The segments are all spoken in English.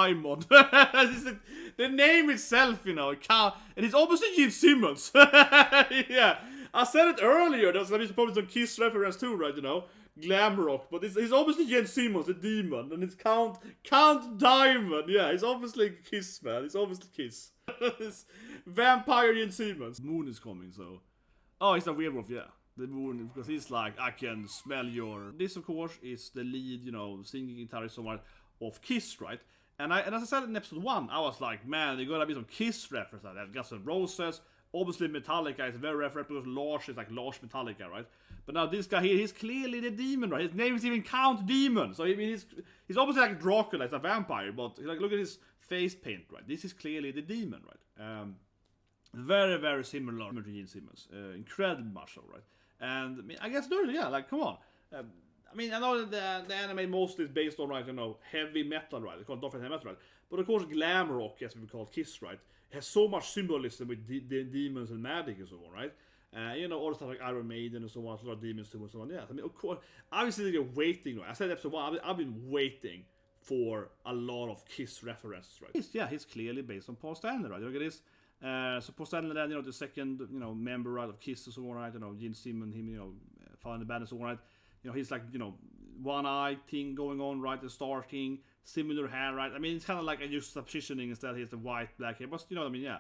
Daimon. The name itself, you know, and it's obviously Gene Simmons. Yeah, I said it earlier. There's probably some Kiss reference too, right? You know, glam rock, but it's obviously Gene Simmons, the demon, and it's Count Daimon. Yeah, it's obviously Kiss, man. It's obviously Kiss. It's vampire Gene Simmons. Moon is coming, so. Oh, it's a werewolf, yeah. The moon, because he's like, I can smell your. This, of course, is the lead, you know, singing guitarist somewhere of Kiss, right? And as I said in episode 1, I was like, man, there's gonna be some Kiss reference like that. Guns N' Roses, obviously Metallica is very referent because Lars is like Lars Metallica, right? But now this guy here, he's clearly the demon, right? His name is even Count Demon. So I mean, he's obviously like Dracula, it's a vampire, but like look at his face paint, right? This is clearly the demon, right? Very, very similar to Gene Simmons. Incredibly much so, right? And I mean, I guess yeah, like come on. I mean, I know that the anime mostly is based on, right, you know, heavy metal, right? It's called different heavy metal, right? But of course, glam rock, as we call Kiss, right? It has so much symbolism with the demons and magic and so on, right? You know, all the stuff like Iron Maiden and so on, a lot of demons too and so on. Yeah, I mean, of course, obviously they're waiting, right? I said episode 1, I've been waiting for a lot of Kiss references, right? He's clearly based on Paul Stanley, right? Look at this. So Paul Stanley, then, you know, the second, you know, member, right, of Kiss and so on, right? You know, Gene Simmons, him, you know, founding the band and so on, right? You know, he's like, you know, one eye thing going on, right? The Star King, similar hair, right? I mean, it's kind of like a juxtapositioning instead. He has the white, black hair, but you know what I mean? Yeah,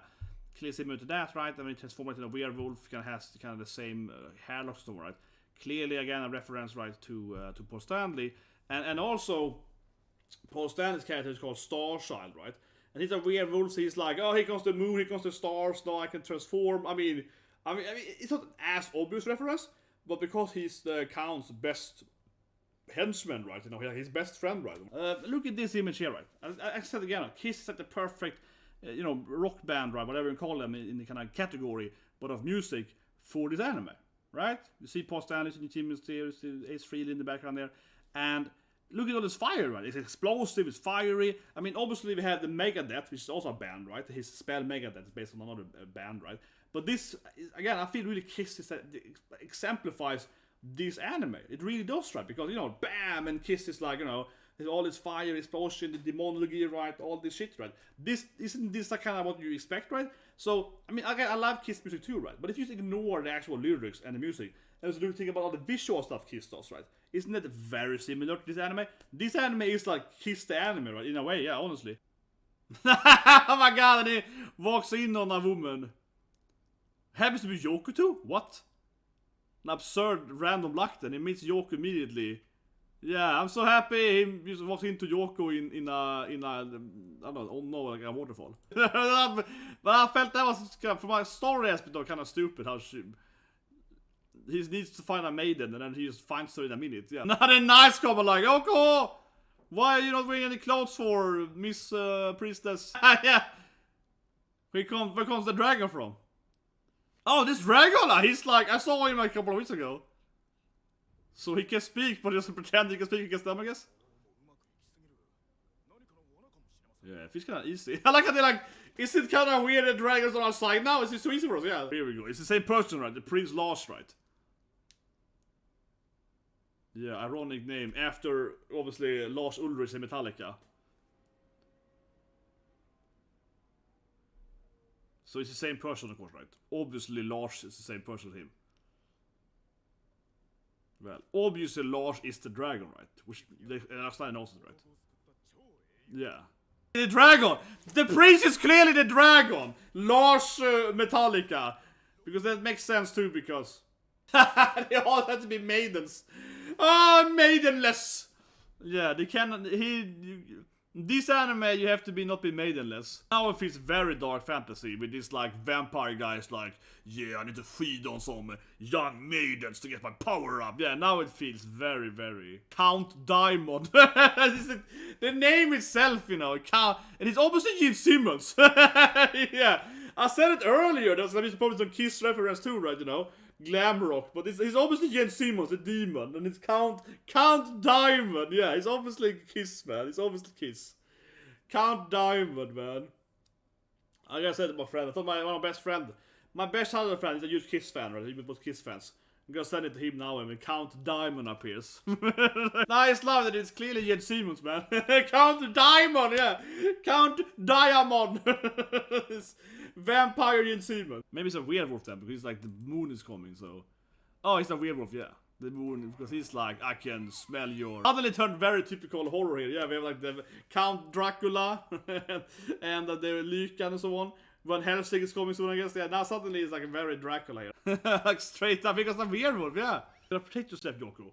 clearly similar to that, right? I mean, it transformed into a werewolf, kind of has kind of the same hair look, so right? Clearly, again, a reference, right, to Paul Stanley, and also Paul Stanley's character is called Starchild, right? And he's a werewolf. So he's like, oh, here comes the moon, here comes the stars. Now I can transform. I mean, it's not as obvious reference, but because he's the Count's best henchman, right? You know, his best friend, right? Look at this image here, right? I said again, Kiss is like the perfect, you know, rock band, right? Whatever you call them in the kind of category, but of music for this anime, right? You see Paul Stanley in the team there, Ace Frehley in the background there, and look at all this fire, right? It's explosive, it's fiery. I mean, obviously we have the Megadeth, which is also a band, right? His spell Megadeth is based on another band, right? But this, again, I feel really Kiss exemplifies this anime. It really does, right? Because, you know, bam, and Kiss is like, you know, there's all this fire, explosion, the demonology, right? All this shit, right? Isn't this like kind of what you expect, right? So, I mean, I love Kiss music too, right? But if you just ignore the actual lyrics and the music, and just think about all the visual stuff Kiss does, right? Isn't that very similar to this anime? This anime is like Kiss the anime, right? In a way, yeah, honestly. Oh my god, and he walks in on a woman. Happens to be Yoko too? What? An absurd random luck then. He meets Yoko immediately. Yeah, I'm so happy he just walks into Yoko in a I don't know, like a waterfall. But I felt that was, for my story aspect, kind of stupid how he needs to find a maiden and then he just finds her in a minute. Yeah. Not a nice couple like, Yoko! Why are you not wearing any clothes for Miss Priestess? Yeah. Where comes the dragon from? Oh, this dragon! He's like, I saw him like a couple of weeks ago. So he can speak, but just pretend he can speak against them, I guess. Yeah, if it's kind of easy. I like how they're like, is it kind of weird that dragons on our side now? Is it so easy for us? Yeah, here we go. It's the same person, right? The Prince Lars, right? Yeah, ironic name. After, obviously, Lars Ulrich in Metallica. So it's the same person, of course, right? Obviously, Lars is the same person as him. Well, obviously, Lars is the dragon, right? Which, that's not nonsense, right? Yeah. The dragon! The prince is clearly the dragon! Lars Metallica. Because that makes sense too, because they all have to be maidens. Oh, maidenless! Yeah, they cannot. This anime, you have to not be maidenless. Now it feels very dark fantasy with these like vampire guys like, yeah, I need to feed on some young maidens to get my power up. Yeah, now it feels very, very Count Daimon. The name itself, you know, and it's obviously Gene Simmons. Yeah, I said it earlier. There's probably some Kiss reference too, right? You know, glam rock, but it's obviously Gene Simmons, the demon, and it's Count Daimon. Yeah, it's obviously Kiss, man. It's obviously Kiss. Count Daimon, man. Like I said to my friend, I thought one of my best friend, my best other friend is a huge Kiss fan, right? He was Kiss fans. I'm gonna send it to him now when Count Daimon appears. Nice love that it's clearly Gene Simmons, man. Count Daimon, yeah. Count Diamond. It's vampire Gene Simmons. Maybe it's a werewolf then, because like the moon is coming, so. Oh, it's a werewolf, yeah. The moon, because he's like, I can smell your. Suddenly turned very typical horror here. Yeah, we have like the Count Dracula and the Lycan and so on. When Helsing is coming soon, I guess. Yeah, now suddenly it's like a very Dracula here. Like straight up, because I'm a werewolf, yeah. You gotta protect yourself, Yoko.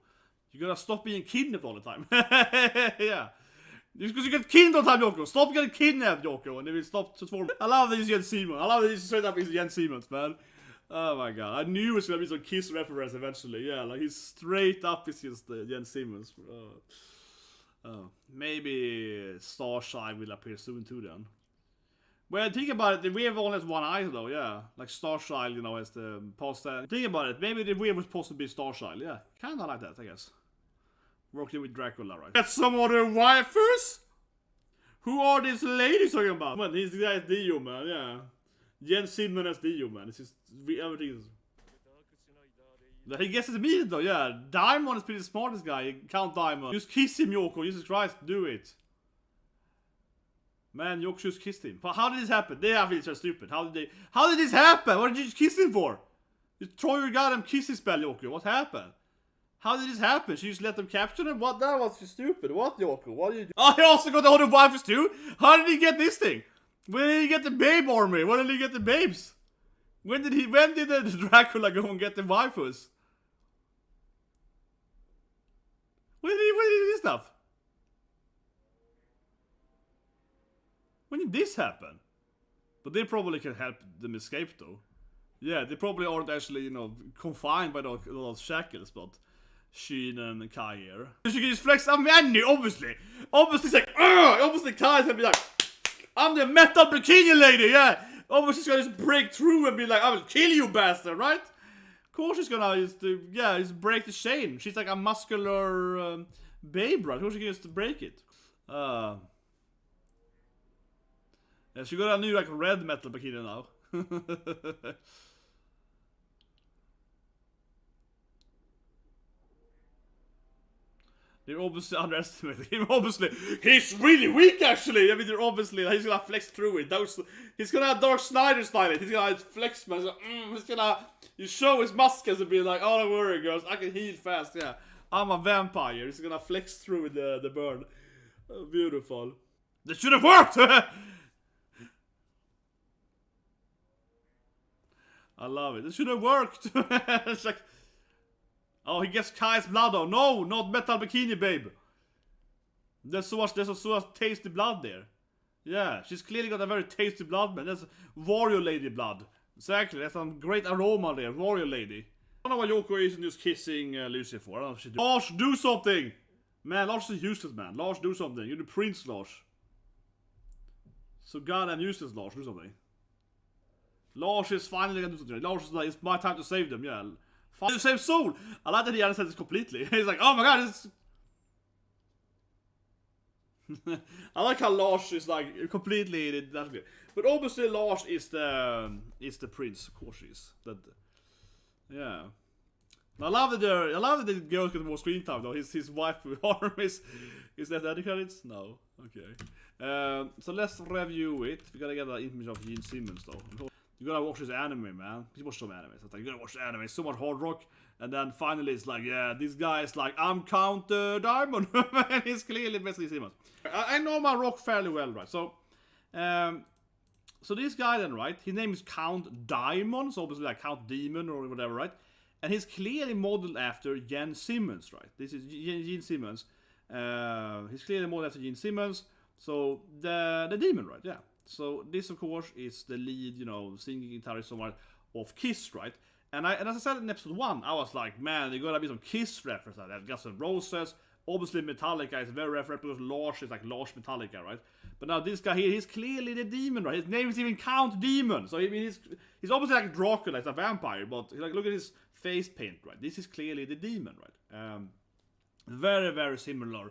You gotta stop being kidnapped all the time. Yeah. Because you get kidnapped all the time, Yoko. Stop getting kidnapped, Yoko, and they will stop transforming. I love these Gene Simmons. I love these straight up is Gene Simmons, man. Oh my god. I knew it was gonna be some Kiss reference eventually. Yeah, like he's straight up is just Gene Simmons. Maybe Starchild will appear soon too then. Well, think about it, we have only one eye though, yeah. Like Starchild, you know, as the Paul Stanley. Think about it, maybe the weird was supposed to be Starchild, yeah. Kinda like that, I guess. Working with Dracula, right? Get some other waifus? Who are these ladies talking about? Man, he's the guy as Dio, man, yeah. Gene Simmons as Dio, man. It's just, everything is... He guesses immediately though, yeah. Daimon is pretty smart, this guy. Count Daimon. Just kiss him, Yoko, Jesus Christ, do it. Man, Yoko just kissed him. How did this happen? They are really so stupid. How did this happen? What did you just kiss him for? You throw your goddamn kissing spell, Yoko. What happened? How did this happen? She just let them capture him? What? That was just stupid. What, Yoko? What did you do? Oh, he also got the other waifus too? How did he get this thing? When did he get the babe army? When did he get the babes? When did the Dracula go and get the waifus? When did he do this stuff? When did this happen? But they probably can help them escape though. Yeah, they probably aren't actually, you know, confined by those shackles, but Sheen and Kai here. She can just flex a menu, obviously. Obviously it's like, obviously Kai's gonna be like, I'm the metal bikini lady, yeah. Obviously she's gonna just break through and be like, I will kill you, bastard, right? Of course she's gonna just break the chain. She's like a muscular babe, right? Of course she can just break it. Yeah, she got a new like red metal bikini now. They're obviously underestimating him. Obviously, he's really weak actually. I mean, they're obviously he's gonna flex through it. He's gonna have Dark Snyder style it. He's gonna flex, man. He's gonna show his muscles and be like, "Oh, don't worry, girls, I can heal fast." Yeah, I'm a vampire. He's gonna flex through the burn. Oh, beautiful. That should have worked. I love it. It should have worked. It's like, oh, he gets Kai's blood. Oh no, not metal bikini, babe. There's so much tasty blood there. Yeah, she's clearly got a very tasty blood, man. That's warrior lady blood. Exactly. That's some great aroma there, warrior lady. I don't know what Yoko isn't just kissing Lucy for. I don't know what she do. Lars, do something, man. Lars is useless, man. Lars, do something. You're the prince, Lars. So goddamn useless, Lars. Do something. Lars is finally gonna do something. Lars is like, it's my time to save them, yeah. Finally save Soul! I like that he understands this completely. He's like, oh my god, it's... I like how Lars is like, completely... But obviously Lars is the prince, of course he is. Yeah. I love that the girls get more screen time though. His wife arm is that any credits? No. Okay. So let's review it. We gotta get an image of Gene Simmons though. You gotta watch this anime, man. Please watch some anime. So like, you gotta watch the anime. It's so much hard rock. And then finally it's like, yeah, this guy is like, I'm Count Daimon. And he's clearly basically Simmons. I know my rock fairly well, right? So this guy then, right? His name is Count Daimon. So obviously like Count Demon or whatever, right? And he's clearly modeled after Gene Simmons, right? This is Gene Simmons. He's clearly modeled after Gene Simmons. So the demon, right? Yeah. So this, of course, is the lead, you know, singing guitarist somewhat of Kiss, right? And as I said in episode 1, I was like, man, there's gonna be some Kiss reference like that. Guns N' Roses, obviously Metallica is very referent because Lars is like Lars Metallica, right? But now this guy here, he's clearly the demon, right? His name is even Count Demon. So I mean, he's obviously like Dracula, he's a vampire, but like look at his face paint, right? This is clearly the demon, right? Very, very similar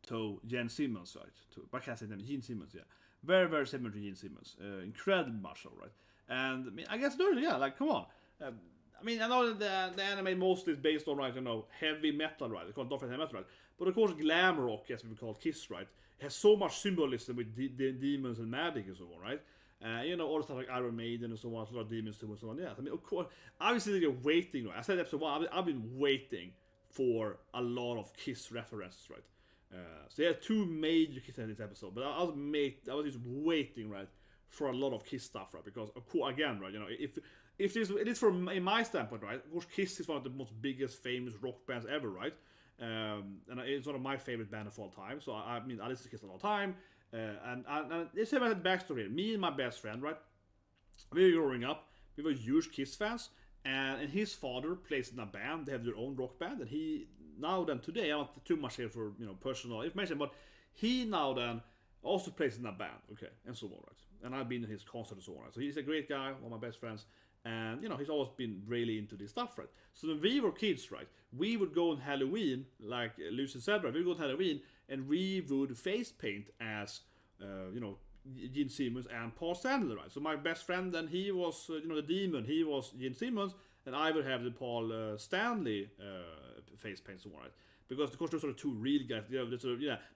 to Gene Simmons, right? I can't say the name, Gene Simmons, yeah. Very, very similar to Gene Simmons. Incredibly much so, right? And I mean, I guess, yeah, like, come on. I mean, I know that the anime mostly is based on, right, you know, heavy metal, right? They call it Dark heavy metal, right? But of course, glam rock, as we call Kiss, right, has so much symbolism with the demons and magic and so on, right? You know, all the stuff like Iron Maiden and so on, a lot of demons too and so on. Yeah, I mean, of course, obviously you're waiting, right? I said episode 1, I've been waiting for a lot of Kiss references, right? So there are 2 major Kiss in this episode, but I was just waiting, right, for a lot of Kiss stuff, right? Because of course, again, right, you know, if this, it is from in my standpoint, right? Of course, Kiss is one of the most biggest, famous rock bands ever, right? And it's one of my favorite bands of all time. So I mean, I listen to Kiss all the time. And let's have a backstory here. Me and my best friend, right? We were growing up. We were huge Kiss fans, and his father plays in a band. They have their own rock band, and he now then today, I don't too much here for personal information, but he now then also plays in a band, okay, and so on, right? And I've been in his concert and so on, right? So he's a great guy, one of my best friends. And, he's always been really into this stuff, right? So when we were kids, right, we would go on Halloween, like Lucy said, right, we would go on Halloween, and we would face paint as, Gene Simmons and Paul Stanley, right? So my best friend, then he was, the Daimon, he was Gene Simmons, and I would have the Paul Stanley face paint, so on, right? Because of course those are the 2 real guys.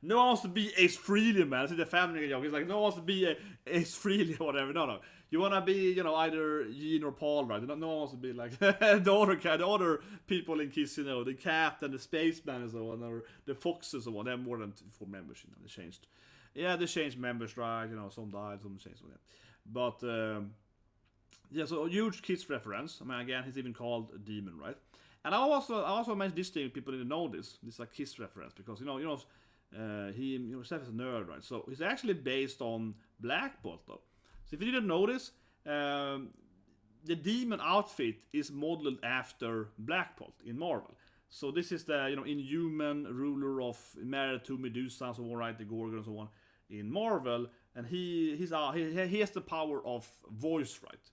No one wants to be Ace Frehley, man. It's the family joke. It's like no one wants to be Ace Frehley or whatever. No. You wanna be, either Gene or Paul, right? No one wants to be like the other people in Kiss, the cat and the spaceman and so on, or the foxes and so on. They have more than 4 members, they changed. Yeah, they changed members, right? Some died, some changed. But so a huge Kiss reference. I mean, again, he's even called a demon, right? And I also mentioned this thing, people didn't know this. This is a Kiss reference because he himself is a nerd, right? So he's actually based on Blackbolt, though. So if you didn't notice, the demon outfit is modeled after Blackbolt in Marvel. So this is the Inhuman ruler of married to Medusa, so on, right, the Gorgon and so on in Marvel, and he has the power of voice, right?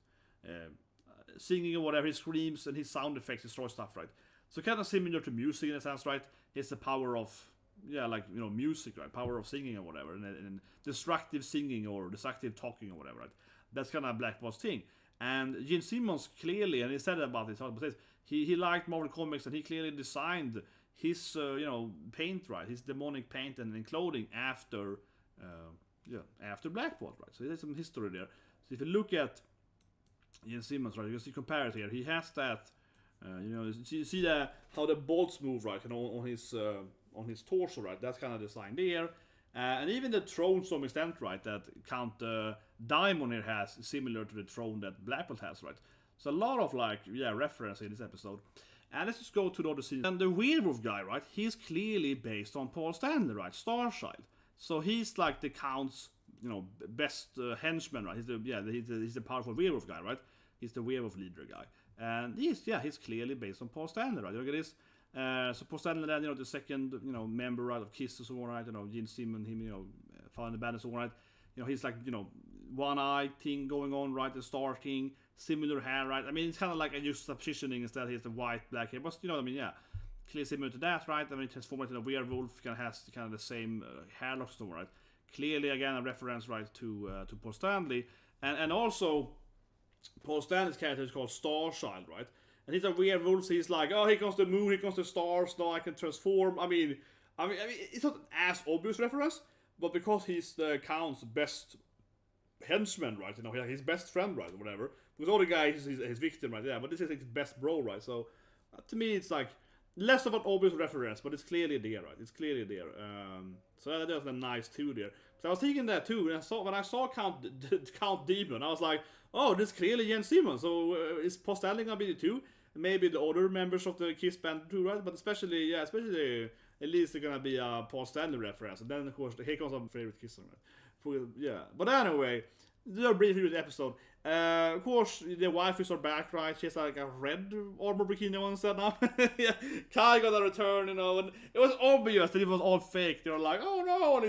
Singing or whatever, he screams and his sound effects destroy stuff, right? So kind of similar to music in a sense, right? It's the power of, music, right? Power of singing or whatever, and destructive singing or destructive talking or whatever, right? That's kind of Blackbolt's thing. And Gene Simmons clearly, and he said about this, he liked Marvel Comics and he clearly designed his, paint, right? His demonic paint and clothing after Blackbolt, right? So there's some history there. So if you look at Gene Simmons, right, you can see compare it here. He has that, you see how the bolts move, right, on his torso, right? That's kind of design there, and even the throne to some extent, right, that Count Daimon here has similar to the throne that Blackbolt has, right? So a lot of reference in this episode. And let's just go to the other scene. And the werewolf guy, right? He's clearly based on Paul Stanley, right? Starchild. So he's like the Count's, best henchman, right? He's the powerful werewolf guy, right? He's the werewolf leader guy, and he's clearly based on Paul Stanley, right? Look at this. So Paul Stanley, then the second member, right, of Kiss and so on, right? Gene Simmons, him found the band and so on, right? He's like one eye thing going on, right? The star thing, similar hair, right? I mean, it's kind of like a juxtapositioning instead. He has the white black hair, but what I mean, yeah, clearly similar to that, right? I mean, transformed into a werewolf, kind of has kind of the same hair locks, so right? Clearly, again, a reference, right, to Paul Stanley, and also Paul Stanley's character is called Starchild, right? And he's a werewolf. So he's like, oh, here comes the moon, here comes the stars. Now I can transform. I mean, it's not as obvious reference, but because he's the Count's best henchman, right? His best friend, right, or whatever. Because all the guys is his victim, right? Yeah, but this is his best bro, right? So to me, it's like less of an obvious reference, but it's clearly there, right? It's clearly there. So that's a nice too there. So I was thinking that too, and when I saw Count Daimon, I was like, oh, this is clearly Gene Simmons. So is Paul Stanley gonna be the two? Maybe the other members of the Kiss band too, right? But especially at least they're gonna be a Paul Stanley reference. And then of course here comes my favorite Kiss song, right? Yeah. But anyway, the brief review of the episode. Of course, the wifeys are back, right? She has like a red armor bikini on instead now. Yeah, Kai got a return, and it was obvious that it was all fake. They were like, oh no, and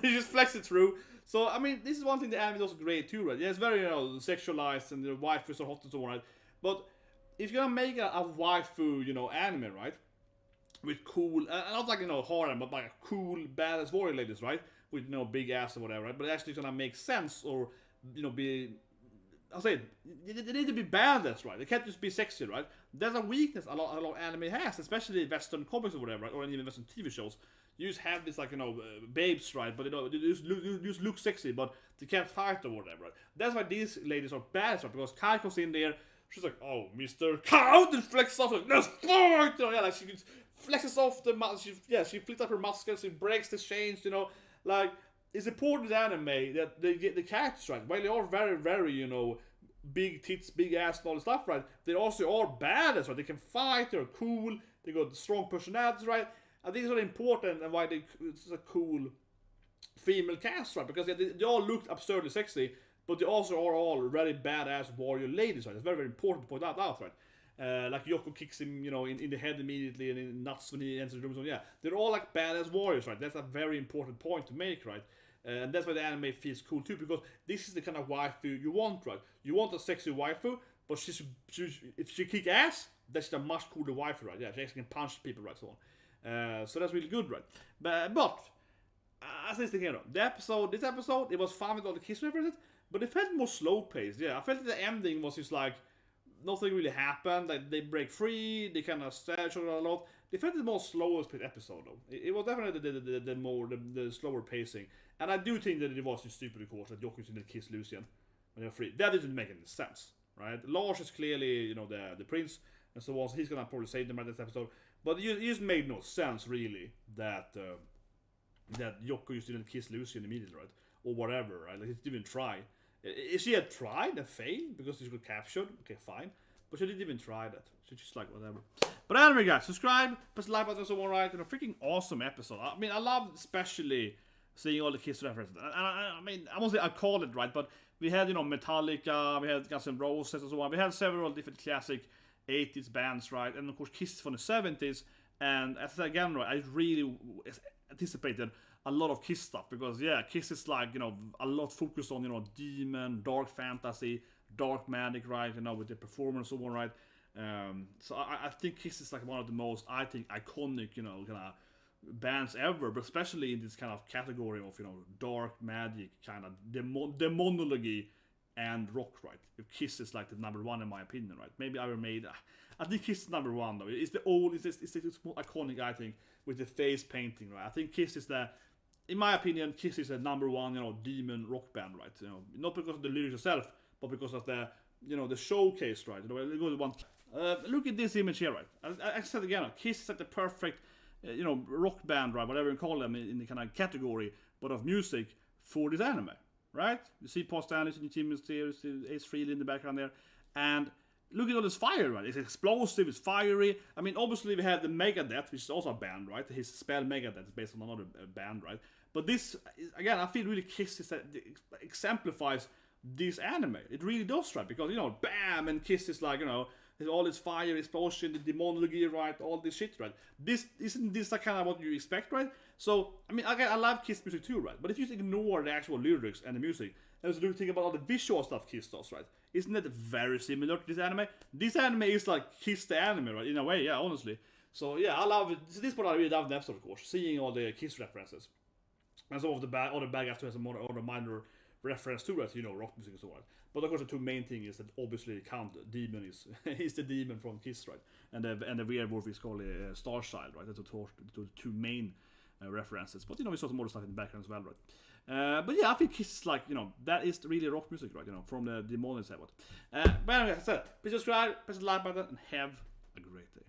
he just flexed it through. So, I mean, this is one thing the anime does great too, right? Yeah, it's very, sexualized, and the wifeys are hot and so on, right? But if you're gonna make a waifu, anime, right? With cool, not like, harem, but like cool, badass warrior ladies, right? With, big ass or whatever, right? But it actually gonna make sense or, be I'll say they need to be badass, right? They can't just be sexy, right? There's a weakness a lot of anime has, especially Western comics or whatever, right? Or even Western TV shows. You just have this, like, babes, right? But they just look sexy, but they can't fight or whatever, right? That's why these ladies are badass, right? Because Kai comes in there, she's like, oh, Mr. Cow, and flexes off, like, let's fight! Like, she flexes off the she flicks up her muscles, she breaks the chains, like, it's important in anime that they get the characters right. While they are very, very, big tits, big ass, and all the stuff, right? They also are badass, right? They can fight, they're cool, they got strong personalities, right? I think it's really important and why it's a cool female cast, right? Because they all look absurdly sexy, but they also are all very badass warrior ladies, right? It's very, very important to point that out, right? Like Yoko kicks him, in the head immediately and in nuts when he enters the room. So yeah, they're all like badass warriors, right? That's a very important point to make, right? And that's why the anime feels cool too, because this is the kind of waifu you want, right? You want a sexy waifu, but if she kick ass, that's a much cooler waifu, right? Yeah, she actually can punch people, right? So on. So that's really good, right? But as I said here, this episode, it was fun with all the kiss references, but it felt more slow paced. Yeah, I felt that the ending was just like nothing really happened. Like they break free, they kind of stare each other a lot. They felt the more slower episode though. It was definitely the slower pacing, and I do think that it was stupid, of course, that Yoko didn't kiss Lucian when they were free. That doesn't make any sense, right? Lars is clearly the prince, and so on. So he's gonna probably save them at this episode. But it just made no sense really that Yoko just didn't kiss Lucian immediately, right? Or whatever, right? Like he didn't even try. If she had tried and failed because she got captured, okay, fine. But she didn't even try that. She just like whatever. But anyway, guys, subscribe, press the like button, so on, right? Freaking awesome episode. I mean, I love especially seeing all the kiss references. And I mean, I won't say I call it right, but we had Metallica, we had Guns N' Roses and so on. We had several different classic 80s bands, right? And of course, Kiss from the 70s. And as I said again, right, I really anticipated a lot of Kiss stuff because yeah, Kiss is like a lot focused on demon, dark fantasy, dark magic, right? With the performance and so on, right? So I think Kiss is like one of the most iconic kind of bands ever, but especially in this kind of category of dark magic kind of demonology and rock, right? Kiss is like the number one in my opinion, right? Maybe Iron Maiden. I think Kiss is number one though. It's the most iconic, I think, with the face painting, right? I think Kiss is in my opinion, Kiss is the number one, demon rock band, right? Not because of the lyrics itself, but because of the, the showcase, right? Look at this image here, right? I said again, Kiss is like the perfect, rock band, right? Whatever you call them in the kind of category, but of music for this anime, right? You see Paul Stanley, Gene Simmons there, Ace Frehley in the background there, and look at all this fire, right? It's explosive, it's fiery. I mean, obviously we have the Megadeth, which is also a band, right? His spell Megadeth is based on another band, right? But this, again, I feel really Kiss exemplifies this anime. It really does, right? Because, bam, and Kiss is like, there's all this fire, explosion, the demonology, right? All this shit, right? Isn't this like kind of what you expect, right? So, I mean, again, I love Kiss music too, right? But if you just ignore the actual lyrics and the music, and just think about all the visual stuff Kiss does, right? Isn't that very similar to this anime? This anime is like Kiss the anime, right? In a way, yeah, honestly. So, yeah, I love it. So this is what I really love in the episode, of course. Seeing all the Kiss references. And some of the other bad guys have some other minor reference to it, rock music and so on. But of course, the two main thing is that obviously Count Demon is the demon from Kiss, right? And the werewolf is called Starchild, right? That's the two main references. But we saw some other stuff in the background as well, right? But yeah, I think Kiss is like that is really rock music, right? From the Daimon and so on. But anyway, as I said, please subscribe, press the like button, and have a great day.